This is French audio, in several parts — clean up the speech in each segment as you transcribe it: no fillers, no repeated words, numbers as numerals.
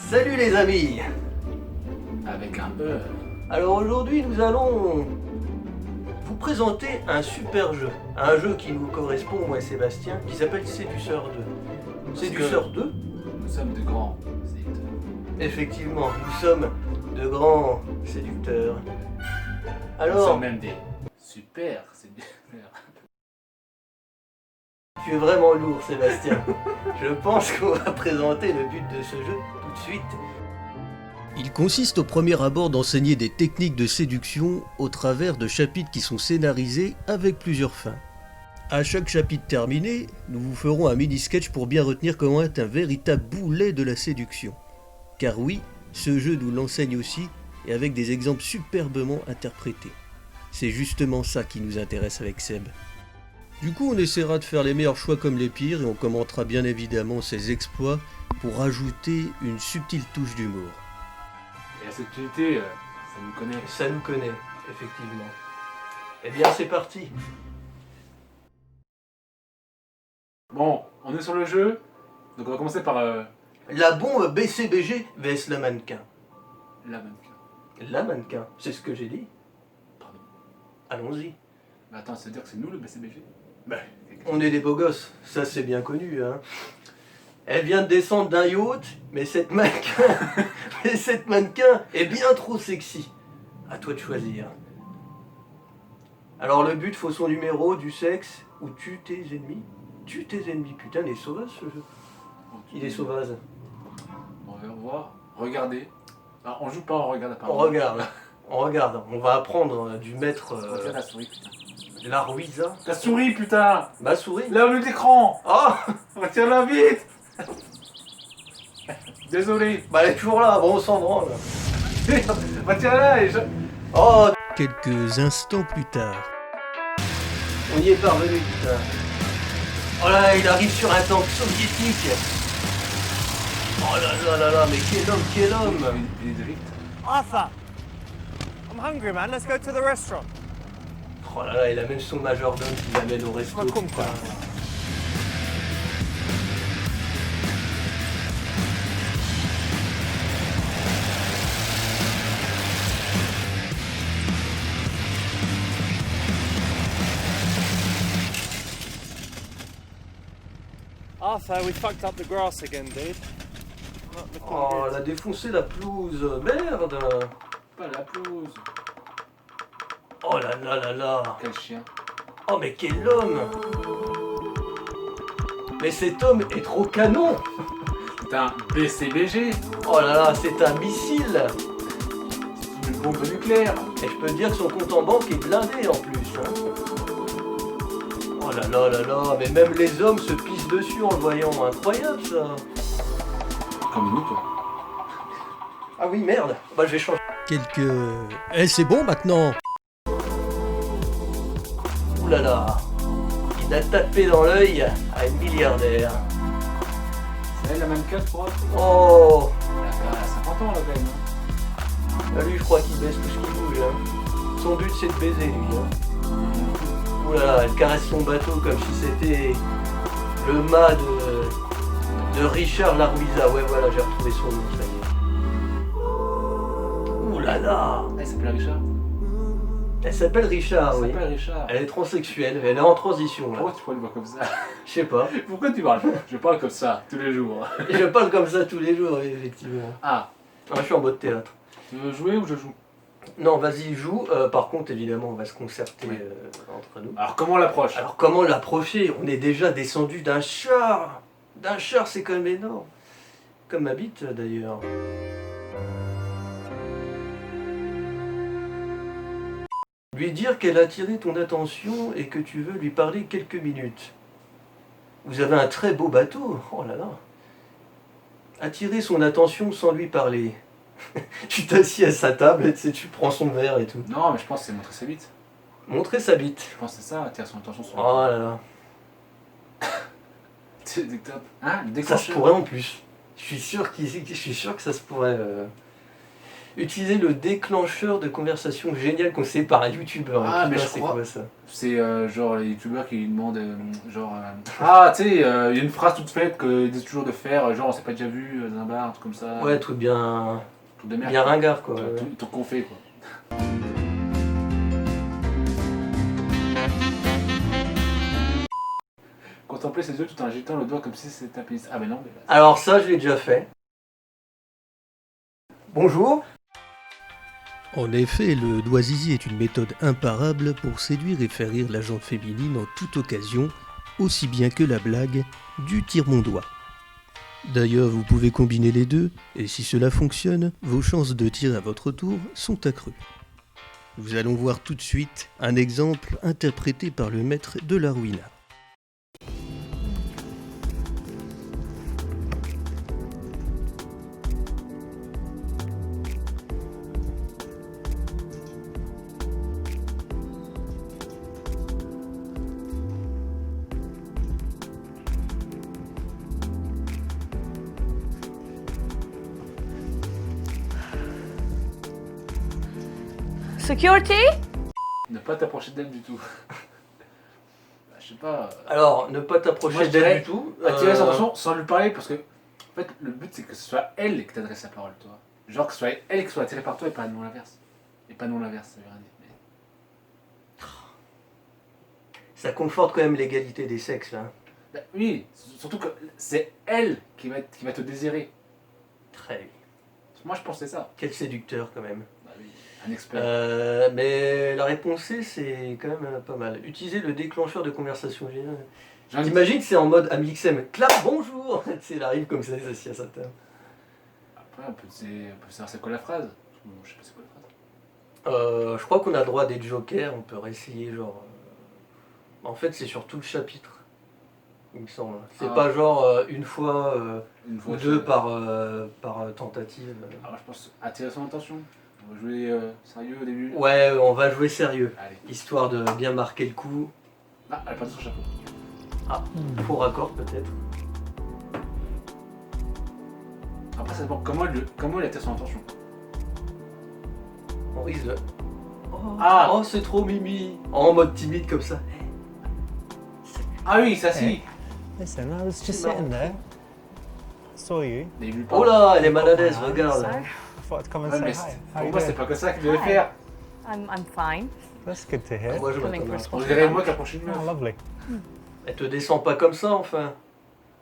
Salut les amis. Avec un E. Alors aujourd'hui nous allons vous présenter un super jeu. Un jeu qui nous correspond, moi et Sébastien, qui s'appelle Séduceur 2. Séduceur 2. Nous sommes de grands séducteurs. Effectivement, nous sommes de grands séducteurs. Nous Alors, sommes même des super séducteurs. tu es vraiment lourd Sébastien. Je pense qu'on va présenter le but de ce jeu tout de suite. Il consiste au premier abord d'enseigner des techniques de séduction au travers de chapitres qui sont scénarisés avec plusieurs fins. À chaque chapitre terminé, nous vous ferons un mini-sketch pour bien retenir comment être un véritable boulet de la séduction. Car oui, ce jeu nous l'enseigne aussi et avec des exemples superbement interprétés. C'est justement ça qui nous intéresse avec Seb. Du coup, on essaiera de faire les meilleurs choix comme les pires et on commentera bien évidemment ses exploits pour ajouter une subtile touche d'humour. Et la subtilité, ça nous connaît. Ça nous connaît, effectivement. Eh bien, c'est parti. Bon, on est sur le jeu. Donc on va commencer par La bombe BCBG vs le mannequin. la mannequin. La mannequin, c'est ce que j'ai dit. Pardon. Allons-y. Mais attends, ça veut dire que c'est nous le BCBG? Bah, On est des beaux gosses, ça c'est bien connu, hein. Elle vient de descendre d'un yacht, mais cette mannequin est bien trop sexy. À toi de choisir. Alors le but, faut son numéro, du sexe, ou tue tes ennemis. Tue tes ennemis, putain, il est sauvage ce jeu. Il est sauvage. On va voir. Regardez. Ah, on joue pas, on regarde On regarde, on va apprendre du maître Regarde la souris, putain. la Ruiza. La souris, putain. Ma souris. Là, au milieu de l'écran. Ah, Retire-la vite. Désolé. bah elle est toujours là, bon on s'en branle. Retire-la et je... Oh. Quelques instants plus tard. On y est parvenu, putain. Oh là, il arrive sur un tank soviétique. Oh là là là là, mais quel homme. Il est direct. Arthur, I'm hungry, man. Let's go to the restaurant. Oh là là, il a même son majordome qui l'amène au resto. Comme putain. quoi. Arthur, we fucked up the grass again, dude. Not looking Oh, good. elle a défoncé la pelouse. Merde. Pas la pelouse. Oh là là là là. Quel chien. Oh mais quel homme. Mais cet homme est trop canon. C'est un BCBG. Oh là là, c'est un missile. C'est une bombe nucléaire. Et je peux te dire que son compte en banque est blindé en plus. Hein. Oh là là là là, mais même les hommes se pissent dessus en le voyant. Incroyable ça. Comme nous, quoi. Ah oui, merde. Bah je vais changer. Eh, c'est bon maintenant. Ouh là là. Il a tapé dans l'œil à une milliardaire. C'est elle la mannequin, je crois. Oh. Elle a 50 ans, là, quand même. Hein. Bah, lui, je crois qu'il baisse tout ce qui bouge. Hein. Son but, c'est de baiser, lui. Hein. Ouh là là, elle caresse son bateau comme si c'était le mât de Richard Laruiza. Ouais, voilà, j'ai retrouvé son nom, ça y est. Ouh là là. Elle s'appelle Richard. Elle s'appelle Richard, Elle oui. s'appelle Richard. Elle est transsexuelle, elle est en transition, là. Pourquoi tu pourrais le voir comme ça? Je sais pas. Pourquoi tu parles? Je parle comme ça, tous les jours. Je parle comme ça tous les jours, oui, effectivement. Ah, Ah, je suis en mode théâtre. tu veux jouer ou je joue? Non, vas-y, joue. Par contre, évidemment, on va se concerter Ouais. entre nous. Alors, comment on l'approche? Alors, comment l'approcher? On est déjà descendu d'un char. D'un char, c'est quand même énorme. Comme ma bite, d'ailleurs. Lui dire qu'elle a attiré ton attention et que tu veux lui parler quelques minutes. Vous avez un très beau bateau. Oh là là. Attirer son attention sans lui parler. Tu t'assieds à sa table et tu prends son verre et tout. Non, mais je pense que c'est montrer sa bite. Montrer sa bite. Je pense que c'est ça, attirer son attention sur Oh là là. C'est le Hein? Le Ça se déclencheur. pourrait en plus. Je suis sûr que ça se pourrait. Utiliser le déclencheur de conversation génial conseillé par un youtubeur. Ah, Putain, mais je c'est crois- quoi ça? C'est genre les youtubeurs qui lui demandent ah, tu sais, il y a une phrase toute faite qu'ils disent toujours de faire, genre on s'est pas déjà vu dans un bar, un truc comme ça. Ouais, truc bien, Truc de merde. bien quoi. ringard quoi. Ouais, Ouais. truc qu'on fait quoi. Contempler ses yeux tout en agitant le doigt comme si c'était un pénis. Ah, mais non, mais là, Alors ça, je l'ai déjà fait. Bonjour. En effet, le doigt zizi est une méthode imparable pour séduire et faire rire la gente féminine en toute occasion, aussi bien que la blague du tire mon doigt. D'ailleurs, vous pouvez combiner les deux, et si cela fonctionne, vos chances de tirer à votre tour sont accrues. Nous allons voir tout de suite un exemple interprété par le maître de la ruina. Security? ne pas t'approcher d'elle du tout. Bah, je sais pas. Alors, ne pas Moi, t'approcher je dirais d'elle du tout. Attirer son attention sans lui parler parce que, en fait, le but c'est que ce soit elle qui t'adresse la parole, toi. Genre que ce soit elle qui soit attirée par toi et pas non l'inverse. Et pas non l'inverse, ça veut rien dire. Mais... Ça conforte quand même l'égalité des sexes là. Bah, oui, surtout que c'est elle qui va te désirer. Très bien. Moi je pense que c'est ça. Quel séducteur quand même. Bah oui, un expert. Mais la réponse C, c'est quand même pas mal. Utiliser le déclencheur de conversation géniale. J'ai un- T'imagines, c'est en mode Amixem. Clap, bonjour. Tu sais, il arrive comme ça, il s'assied à sa table. Après, on peut savoir c'est quoi la phrase. Bon, je sais pas c'est quoi la phrase. Je crois qu'on a le droit des jokers, on peut réessayer genre... En fait, c'est sur tout le chapitre, il me semble. C'est Ah. pas genre une fois Une fois ou je- deux par tentative. Alors je pense attirer son attention. On va jouer sérieux au début. Ouais, on va jouer sérieux, Allez. histoire de bien marquer le coup. Ah, elle a pas de son chapeau. Ah, faux raccord peut-être. Après, ça dépend comment elle attire son attention. On risque de... Oh, Ah. oh, c'est trop mimi. En mode timide comme ça. Ah oui, ça si. Listen, I was just C'est marrant. sitting there. Saw you. Mais il lui Oh parle. là, elle est mal à l'aise, regarde. So, I thought I'd come and Ouais, say mais hi. How pour you moi, c'est doing? pas que ça qu'il devait Hi. faire. I'm fine. That's good to hear. Moi je Coming m'attends. for a On spot. dirait moi qui approche une Oh, meuf. lovely. Elle te descend pas comme ça enfin.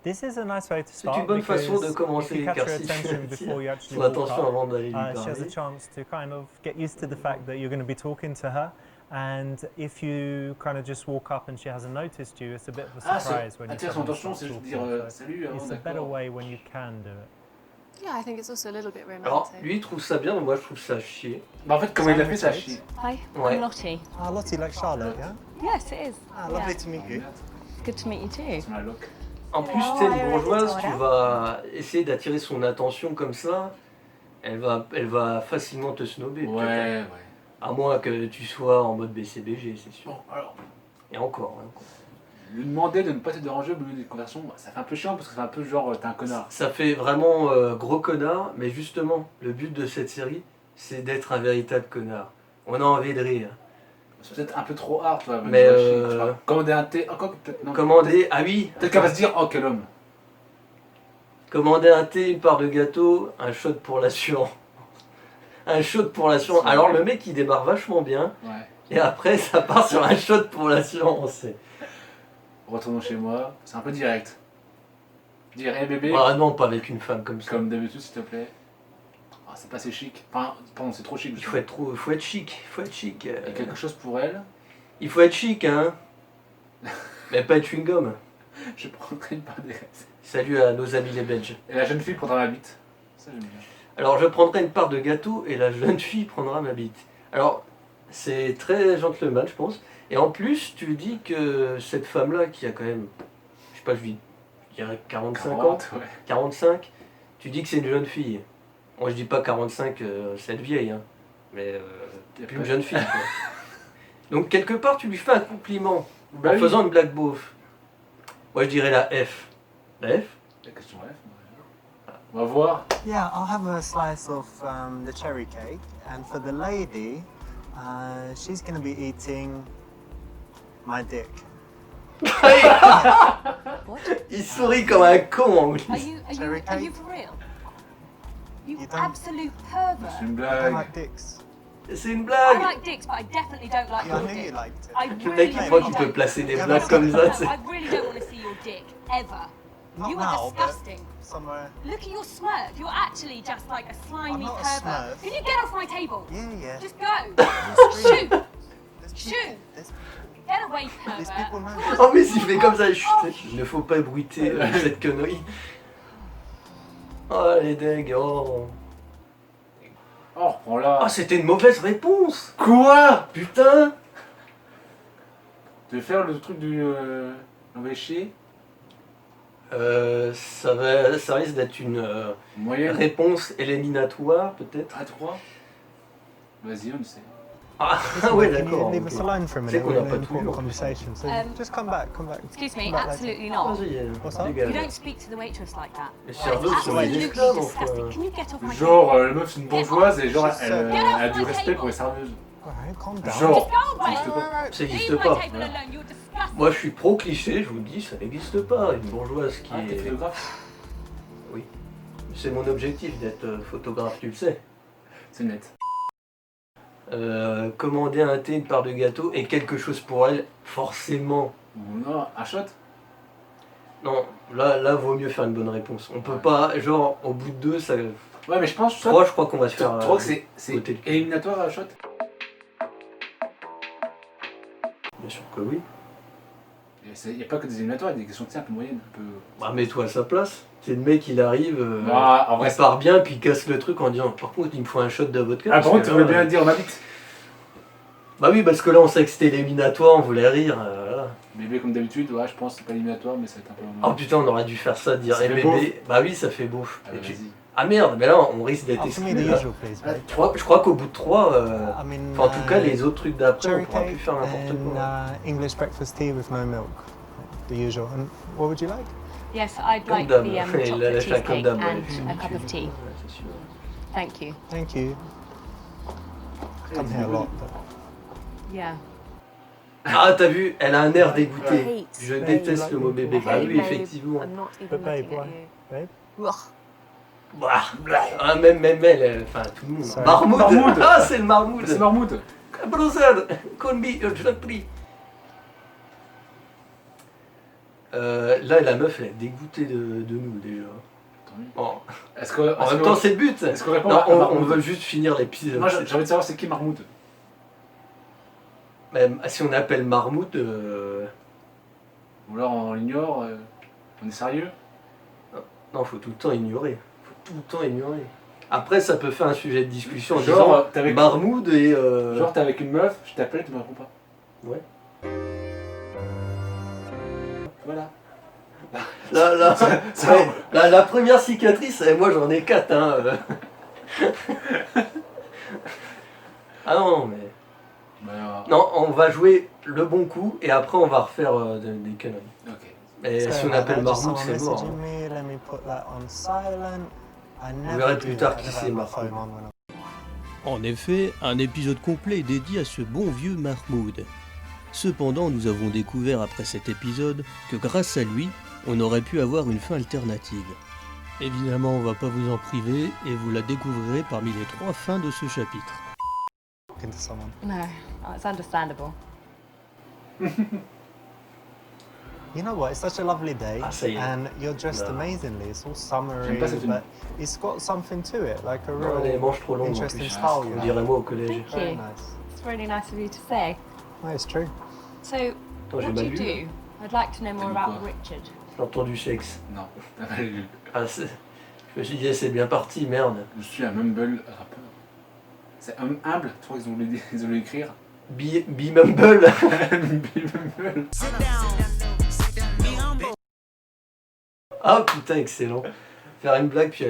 This is a nice way to C'est start. une bonne façon de because commencer, if you catch car her si attention tu before you attires actually son walk attention up, avant d'aller lui she has a parler. chance to kind of get used to the fact that you're going to be talking to her. And if you kind of just walk up and she hasn't noticed you, it's a bit of a Ah, surprise when you attirer son suddenly attention, start c'est juste talking. dire So salut, it's a better d'accord. way when you can do it. Yeah, I think it's also a little bit romantic. Alors, lui il trouve ça bien, mais moi je trouve ça chier. Bah en fait, comment il a fait, ça chie. Hi, Ouais. I'm Lottie. Ah, Lottie like Charlotte, yeah? Yes, it is. Ah, Yeah. lovely to meet you. Good to meet you too. C'est ma loc. En plus, Oh, tu sais, I une already bourgeoise, told tu her. vas essayer d'attirer son attention comme ça, elle va facilement te snobber. tu vois. Ouais. À moins que tu sois en mode BCBG, c'est sûr. Bon, alors, Et encore, hein. lui demander de ne pas te déranger au milieu des conversations, bah, ça fait un peu chiant parce que c'est un peu genre, t'es un connard. Ça fait vraiment gros connard, mais justement, le but de cette série, c'est d'être un véritable connard. On a envie de rire. C'est peut-être un peu trop hard, toi. Mais, tu vois, je sais pas. Commander un thé, encore peut-être non. Commander, ah oui, Peut-être qu'elle va se dire, oh quel homme. commander un thé, une part de gâteau, un shot pour l'assurant. Un shot pour l'assurant. C'est Alors vrai. le mec il démarre vachement bien, Ouais. et après ça part sur un shot pour l'assurance. Retournons chez moi, c'est un peu direct. Dire, hey bébé, Ah non, pas avec une femme comme ça. comme d'habitude s'il te plaît. Ah, c'est pas assez chic. Enfin, pardon, c'est trop chic. Il faut être chic, il faut être chic. Il y a quelque chose pour elle. Il faut être chic, hein. Mais pas être chewing-gum. Je prendrai une part des Salut à nos amis les Belges. Et la jeune fille prendra ma bite. Ça j'aime bien. Alors je prendrai une part de gâteau et la jeune fille prendra ma bite. Alors c'est très gentleman je pense. Et en plus tu dis que cette femme-là qui a quand même, je sais pas, je dirais 45 ans, 40, ouais. 45, tu dis que c'est une jeune fille. Moi je dis pas 45 cette vieille, hein. Mais Y a plus pas- une jeune fille. Quoi. Donc quelque part tu lui fais un compliment Bah en oui. faisant une blague beauf. Moi je dirais la F. La F La question F. On va voir. Yeah, I'll have a slice of the cherry cake, and for the lady, she's going to be eating my dick. Il sourit comme un con en plus. Are you for real? You You don't- absolute pervert. C'est une I blague. like dicks. C'est une I blague. like dicks, but I definitely don't like Yeah, I your knew you dick. liked it. I Le really, mec il croit really qu'il peut don't. placer des Yeah, blagues but- comme ça. No, c'est- I really don't want to see your dick ever. Not You now, are but disgusting. somewhere. Look at your smirk. You're actually just like a slimy I'm not a pervert. smurf. Can you get off my table? Yeah, yeah. Just go. There's Shoot. people- Shoot. there's- Get away, These pervert. people know. Oh mais il fait comme ça, chut, il ne faut pas bruiter cette connerie. Oh les deg, oh. Oh, reprends-la. Ah c'était une mauvaise réponse. Quoi? Putain. Tu veux faire le truc du. On va chier? Ça risque d'être une Moyenne. réponse éliminatoire peut-être. À 3. Vas-y, on sait. Ah ouais Can you d'accord. leave us ok. alone for a C'est minute? qu'on We're n'a in pas an tout important lu, en plus. conversation. So just come back. Excuse me, Come back later. absolutely not. Vas-y, What's that? dégage. You don't speak to the waitress like that. Les It's serveuses sont des absolutely esclaves disgusting. enfin. Can you get off my Genre, table? la meuf c'est une bourgeoise et genre elle Get a off du my respect table. pour les serveuses. Alright, calm down. Genre. Just go away. N'existe pas. Ça Leave n'existe my pas. table alone. You're disgusting. Moi je suis pro cliché, je vous le dis, ça n'existe pas. Une bourgeoise qui Ah, t'es est. photographe? Oui. C'est mon objectif d'être photographe, tu le sais. C'est net. Commander un thé, une part de gâteau et quelque chose pour elle, forcément. Ou non, un shot? Non, là vaut mieux faire une bonne réponse. On peut pas, genre au bout de 2, ça. Ouais, mais je pense shot. 3, je crois qu'on va se Tu faire. crois que c'est côté le cul. éliminatoire à shot? Bien sûr que oui. Il n'y a pas que des éliminatoires, il y a des questions un peu moyennes. Un peu... Bah mets-toi à sa place. C'est le mec, il arrive, Ah, en vrai, il part bien, puis il casse le truc en disant par contre il me faut un shot de vodka. Ah, parce par contre, que tu là, veux bien dire ma bite. Bah oui, parce que là on sait que c'était éliminatoire, on voulait rire. Voilà. Bébé, comme d'habitude, ouais, je pense que c'est pas éliminatoire, mais ça va être un peu. Oh putain, on aurait dû faire ça, dire Ça eh fait bébé. Bah oui, ça fait beauf. Ah, bah, Et tu- vas-y. Ah merde, mais là on risque d'être Offer me exclu. the là. usual, please, mate. Je crois qu'au bout de 3, I mean, enfin, en tout cas les autres trucs d'après, on cherry pourra plus cake faire n'importe and quoi. English breakfast tea with no milk. The usual. And what would you like? Yes, I'd Comme like d'hab. the Il a chocolate lâché un comme cheesecake d'hab. and a cup of tea. Ouais, c'est sûr. Thank you. Thank you. I come here a lot, but Yeah. Ah t'as vu, elle a un air I dégoûté. hate Je babe. déteste le mot bébé. Bah oui, babe. effectivement. I'm not even But babe, looking at why? you. Babe? Ugh. Bah, ah, même elle, enfin tout le monde. Sorry. Marmoud. Marmoud. Ah c'est le marmoud. C'est Marmoud. Brother, conbi, je l'ai pris. Là la meuf elle est dégoûtée de nous déjà. Bon, Est-ce que. en même temps c'est le but. Est-ce qu'on répond Non, à on Marmoud? veut juste finir l'épisode. Moi, j'ai envie de savoir c'est qui Marmoud. Même si on appelle marmoud, Ou alors on l'ignore, on est sérieux? non, faut tout le temps ignorer. Faut tout le temps ignorer. Après, ça peut faire un sujet de discussion en Genre, disant t'es avec- marmoud et. Genre t'es avec une meuf, je t'appelle, tu me réponds pas. Ouais. Voilà. La première cicatrice, moi j'en ai 4. Hein, Ah non, mais. Bah, Non, on va jouer le bon coup et après on va refaire des conneries. ok. Et Sorry si on about appelle that, just marmoud, someone c'est mort. messaging me, let me put that on silent. I never verrez do plus that. tard I qui never c'est, have my Marc. phone on when I'm- En effet, un épisode complet est dédié à ce bon vieux Mahmoud. Cependant, nous avons découvert après cet épisode que grâce à lui, on aurait pu avoir une fin alternative. Évidemment, on va pas vous en priver et vous la découvrirez parmi les 3 fins de ce chapitre. into someone. No, it's understandable. You know what? It's such a lovely day, Ah, ça y est. and you're dressed No. amazingly. It's all summery, J'aime pas cette tenue. but it's got something to it, like a Non, les real manches trop longues en interesting plus. style. On You know? dirait moi au collège. Thank Very you. nice. It's really nice of you to say. No, it's true. So, Attends, j'ai what do mal you lu. do? I'd like to know more T'as lu about quoi? Richard. J'ai entendu sexe. Non, t'as mal lu. Ah, je me suis dit, c'est bien parti, merde. Je suis un mumble rappeur. C'est humble, tu crois qu'ils ont voulu écrire? Be mumble. Mumble. Ah putain, excellent. Faire une blague, puis.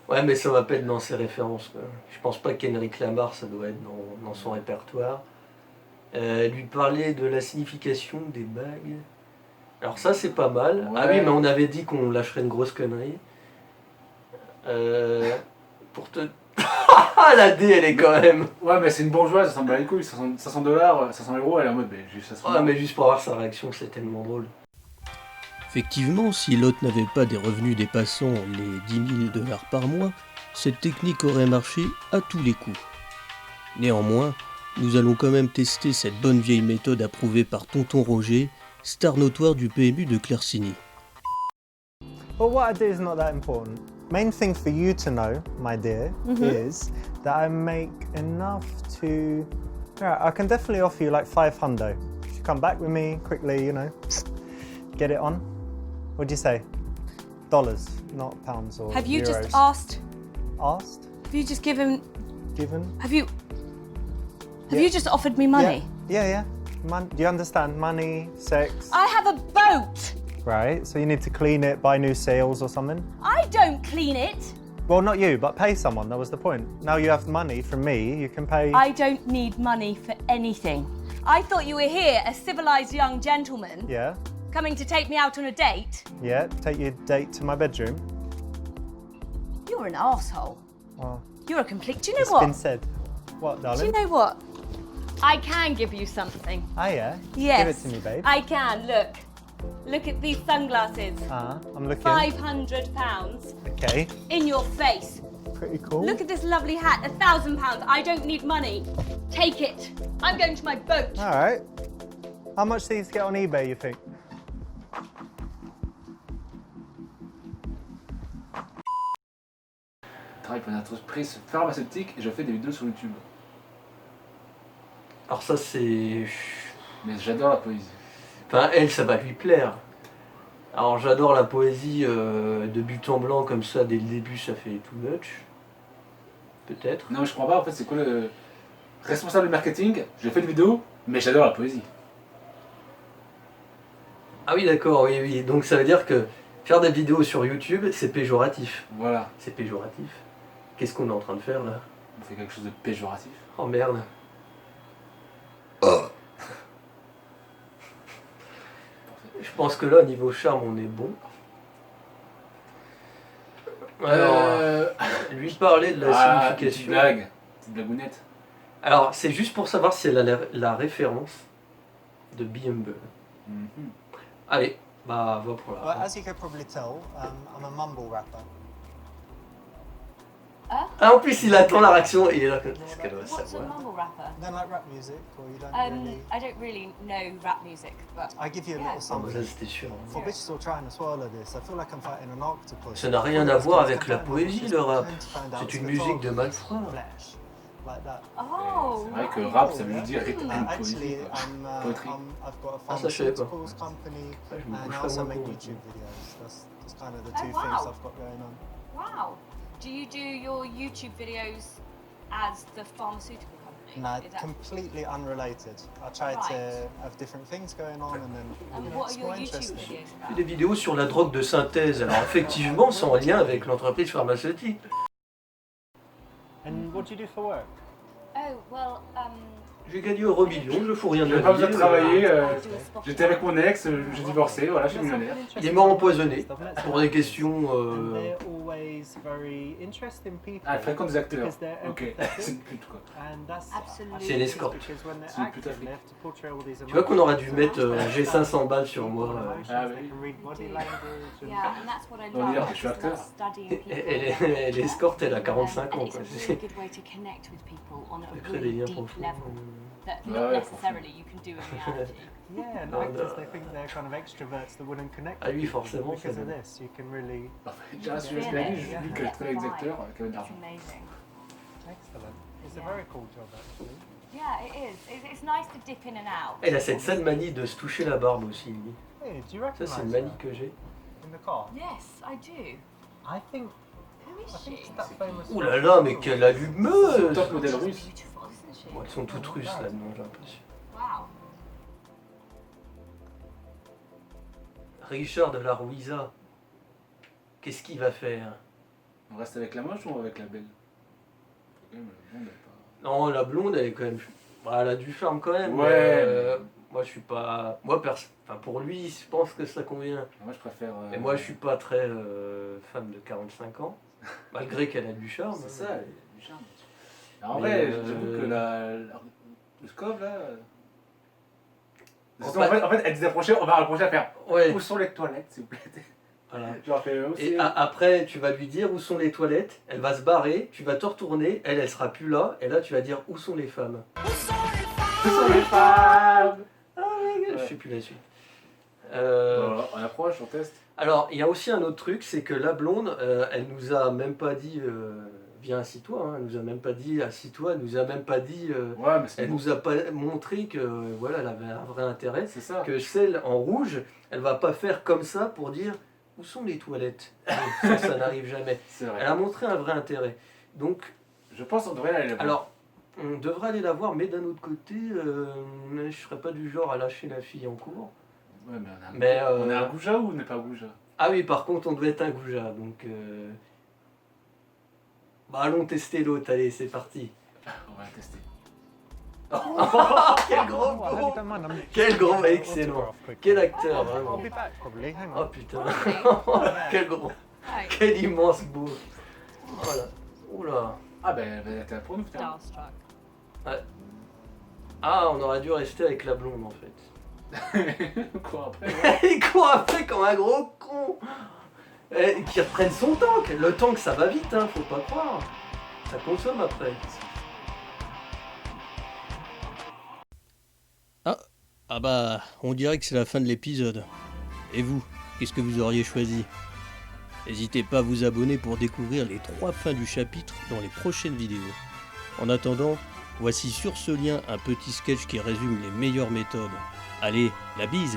Ouais, mais ça va pas être dans ses références, quoi. Je pense pas qu'Henrik Lamar, ça doit être dans son répertoire. Lui parler de la signification des bagues. Alors, ça, c'est pas mal. Ah oui, Ouais. mais on avait dit qu'on lâcherait une grosse connerie. Pour te... Ah, la D, elle est quand même... Ouais, mais c'est une bourgeoise, ça s'en bat les couilles, 500 $, 500 €, elle est en mode, mais juste ça se Ah, mais juste pour avoir sa réaction, c'est tellement drôle. Effectivement, si l'hôte n'avait pas des revenus dépassant les 10 000 $ par mois, cette technique aurait marché à tous les coups. Néanmoins, nous allons quand même tester cette bonne vieille méthode approuvée par Tonton Roger, star notoire du PMU de Claircigny. But what I do is not that important. Main thing for you to know, my dear, is that I make enough to... Yeah, I can definitely offer you like 500. If you come back with me quickly, you know, get it on. What'd you say? Dollars, not pounds or Have you euros. just asked? Asked? Have you just given? Given? Have you Yeah. you just offered me money? Yeah. Do you understand? Money, sex. I have a boat. Right, so you need to clean it, buy new sails or something? I don't clean it. Well, not you, but pay someone, that was the point. Now you have money from me, you can pay... I don't need money for anything. I thought you were here, a civilized young gentleman, Yeah, coming to take me out on a date. yeah, take your date to my bedroom. You're an asshole. Well, You're a complete. Do you know it's what? been said. What, Do darling? you know what? I can give you something. Ah, yeah? Yes. Give it to me, babe. I can. Look. Look at these sunglasses. I'm looking. £500 Okay, in your face. pretty cool. Look at this lovely hat, £1,000. I don't need money. Take it. I'm going to my boat. All right. How much do these get on eBay, you think? Je travaille pour une entreprise pharmaceutique et je fais des vidéos sur YouTube. Alors ça, c'est... Mais j'adore la poésie. Enfin, elle, ça va lui plaire. Alors j'adore la poésie de but en blanc comme ça, dès le début, ça fait too much. Peut-être. Non, mais je comprends pas, en fait, c'est quoi le responsable du marketing? J'ai fait une vidéo, mais j'adore la poésie. Ah oui, d'accord, oui. Donc ça veut dire que faire des vidéos sur YouTube, c'est péjoratif. Voilà, C'est péjoratif. Qu'est-ce qu'on est en train de faire là? on fait quelque chose de péjoratif. Oh merde. Je pense que là, niveau charme, on est bon. Alors, lui parler de la Petite signification. blague, petite blagounette. Alors, c'est juste pour savoir si elle a la référence de Be Humble. Mhm. Allez, bah, va pour Well, la. as you can probably tell, I'm a mumble rapper. Ah, en plus, il attend la réaction et il est là. Qu'est-ce qu'elle doit What's a savoir? mumble rapper? You don't like rap music, or you don't really... I don't really know rap music, but I give you a Yeah. little Ah, bah, ça, something. c'était sûr. For bitches all trying to swallow this, I feel like I'm fighting an octopus. Ça n'a rien à voir avec la poésie, le rap. C'est une musique de malfrat. Flesh, like that. oh, C'est vrai que right. rap, ça veut dire rythme Actually, poésie. quoi. Poetry. I've got a Ah, ça, je savais pas. pharmaceuticals company, Ah, je me and couche I pas also moins make tôt. YouTube videos. That's kind of the Oh, two wow. things I've got going on. Wow. Do you do your YouTube videos as the pharmaceutical company? No, Is that- completely unrelated. I try to have different things going on, and then and you know, what it's are your more YouTube interesting. videos Fait about? des vidéos sur la drogue de synthèse. Alors, effectivement, c'est en lien avec l'entreprise pharmaceutique. And what do you do for work? Oh, well, J'ai gagné euro million, je fous rien de J'ai la pas besoin de vie, travailler, I do a Spotify. j'étais avec mon ex, j'ai divorcé, voilà, je suis millionnaire. Il est mort empoisonné pour des questions. And they're always very interesting people. Ah, elle fréquente des acteurs. Because they're Ok, empathetic. c'est une pute quoi. And that's Absolutely. C'est une escorte. because when they're C'est une pute acting, afrique. they have to portray all these Tu vois qu'on aurait dû emotions. mettre j'ai 500 balles sur moi. Ah, They oui. can read body language and Yeah, and that's what I On love. va dire I que je suis just love acteur. studying people. Elle est escorte, elle a 45 And ans. it's Quoi. a really good way to connect with people on a Ça crée des really liens deep profonds. level that Ouais, not ouais, necessarily you can do in reality. yeah, and No, actors no. they think they're kind of extroverts that wouldn't connect. Ah, lui, with people, forcément, but because c'est of bon. this, you can really Déjà, si je Yeah. la vie, je Yeah. dis que je travaille avec des acteurs qui avaient de It's l'argent. amazing. excellent. It's a Yeah. very cool job actually. Yeah, it is. It's nice to dip in and out. Elle a cette sale manie de se toucher la barbe aussi, lui. Hey, do you Ça, recognize c'est une her manie que j'ai. in the car? Yes, I do. I think Who is I think she? it's that famous. Ouh là là, mais quelle allumeuse! Top modèle russe. Beautiful, isn't she? Bon, elles sont toutes russes là-dedans, j'ai l'impression. Wow. Richard de la Rouisa, qu'est-ce qu'il va faire? On reste avec la moche ou on va avec la belle? Quand même, la blonde, elle est Non, la blonde, elle est quand même. Bah, elle a du charme quand même. Ouais, mais, moi, je suis pas. Moi, enfin, pour lui, je pense que ça convient. pas- Moi je préfère. Et moi, je suis pas très fan de 45 ans. Malgré qu'elle a du charme. C'est ça, elle a du charme. Alors, en Mais, vrai, j'avoue que le scope là. En En fait, elle disait approcher, on va approcher à faire. Ouais. Où sont les toilettes, s'il vous plaît? Voilà. Genre, fait aussi. Et après, tu vas lui dire où sont les toilettes, elle va se barrer, tu vas te retourner, elle sera plus là, et là tu vas dire où sont les femmes. Où sont les femmes? Je sais plus la suite. Bon, on approche, on teste. Alors, il y a aussi un autre truc, c'est que la blonde, elle nous a même pas dit viens assis-toi, hein, elle nous a même pas dit assis-toi, elle nous a même pas dit. Ouais, mais c'est Elle bon. nous a pas montré que voilà, elle avait un vrai intérêt. C'est ça. Que celle en rouge, elle va pas faire comme ça pour dire où sont les toilettes. Ça n'arrive jamais. C'est vrai. Elle a montré un vrai intérêt. Donc, Je pense qu'on devrait aller la voir. alors, on devrait aller la voir, mais d'un autre côté, je serais pas du genre à lâcher la fille en cours. Ouais, mais Mais, on est un goujat ou on n'est pas goujat? Ah oui, par contre, on devait être un goujat, donc... Bah, allons tester l'autre, allez, c'est parti. On va tester. Quel gros Oh, I hope you gros don't mind. I'm Quel gros, I'll excellent. photograph quickly. Quel acteur, I'll vraiment. be back probably. Hang Oh on. putain. Quel gros. Right. Quel immense beau. Voilà. Oula. Ah, ben, t'es là pour nous, putain. Starstruck. Ah, on aurait dû rester avec la blonde en fait. Quoi après? Il court après comme un gros con. Qui reprenne son tank. Le tank ça va vite, hein, faut pas croire. Ça consomme après. Ah bah, on dirait que c'est la fin de l'épisode. Et vous, qu'est-ce que vous auriez choisi? N'hésitez pas à vous abonner pour découvrir les 3 fins du chapitre dans les prochaines vidéos. En attendant, voici sur ce lien un petit sketch qui résume les meilleures méthodes. Allez, la bise!